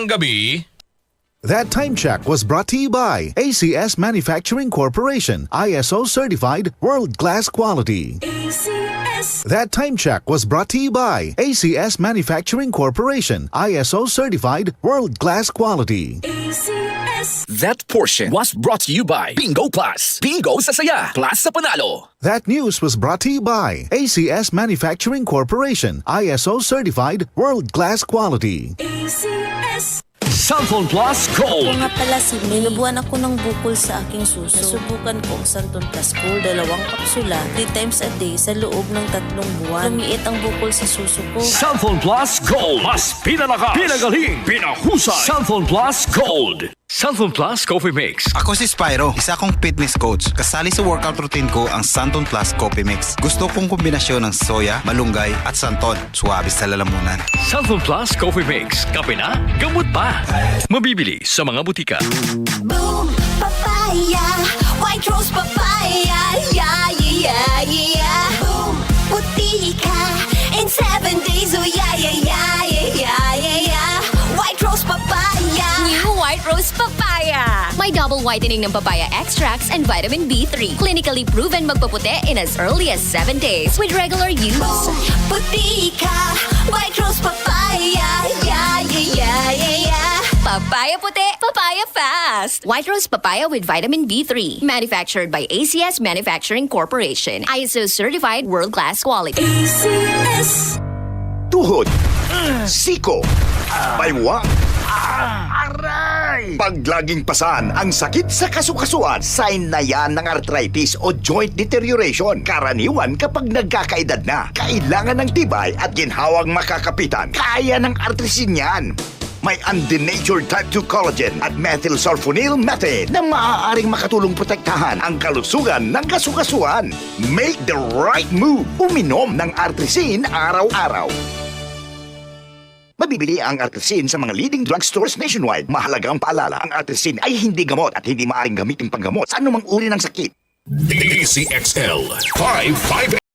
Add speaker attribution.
Speaker 1: Magandang gabi.
Speaker 2: That time check was brought to you by ACS Manufacturing Corporation, ISO certified world-class quality.
Speaker 3: ACS.
Speaker 2: That time check was brought to you by ACS Manufacturing Corporation, ISO certified world-class quality.
Speaker 3: ACS.
Speaker 4: That portion was brought to you by Bingo Plus. Bingo sa saya, plus sa panalo.
Speaker 2: That news was brought to you by ACS Manufacturing Corporation, ISO certified world-class quality.
Speaker 3: ACS.
Speaker 4: Samphon Plus
Speaker 5: Ako
Speaker 4: Gold.
Speaker 5: nga pala si May. Nabuhan ako ng bukol sa aking suso. Nasubukan ko ang Santon Plus Gold, 2 kapsula, 3 times a day sa loob ng 3 buwan. Lumiit ang bukol sa suso ko.
Speaker 4: Samphon Plus Gold. Mas pinalakas, pinagaling, pinahusay. Samphon Plus Gold. Samphon Plus Coffee Mix.
Speaker 6: Ako si Spyro, isa kong fitness coach. Kasali sa workout routine ko ang Santon Plus Coffee Mix. Gusto kong kombinasyon ng soya, malunggay at santon. Suwabe sa lalamunan.
Speaker 4: Samphon Plus Coffee Mix. Kape na, gamot pa. Mabibili sa mga butika.
Speaker 3: Boom. Papaya. White rose papaya. Yeah, yeah, yeah. Boom. Puti ka. In 7 days. Oh, yeah, yeah, yeah, yeah, yeah, yeah. White rose papaya.
Speaker 7: New White Rose Papaya. May double whitening ng papaya extracts and vitamin B3. Clinically proven magpaputi in as early as 7 days with regular use.
Speaker 3: Boom. Puti ka. White rose papaya. Yeah, yeah, yeah, yeah, yeah.
Speaker 7: Papaya puti, papaya fast. White Rose Papaya with vitamin B3. Manufactured by ACS Manufacturing Corporation. ISO certified world-class quality.
Speaker 3: ACS.
Speaker 8: Tuhod, siko, baywang, aray! Pag laging pasan ang sakit sa kasukasuan, sign na yan ng arthritis o joint deterioration. Karaniwan kapag nagkakaedad na, kailangan ng tibay at ginhawang makakapitan. Kaya ng artrisin yan. May undenatured type 2 collagen at methylsulfonyl methane na maaaring makatulong protektahan ang kalusugan ng kasukasuan. Make the right move. Uminom ng artrisin araw-araw. Mabibili ang artrisin sa mga leading drugstores nationwide. Mahalagang paalala, ang artrisin ay hindi gamot at hindi maaaring gamitin panggamot sa anumang uri ng sakit.
Speaker 1: DCXL 558.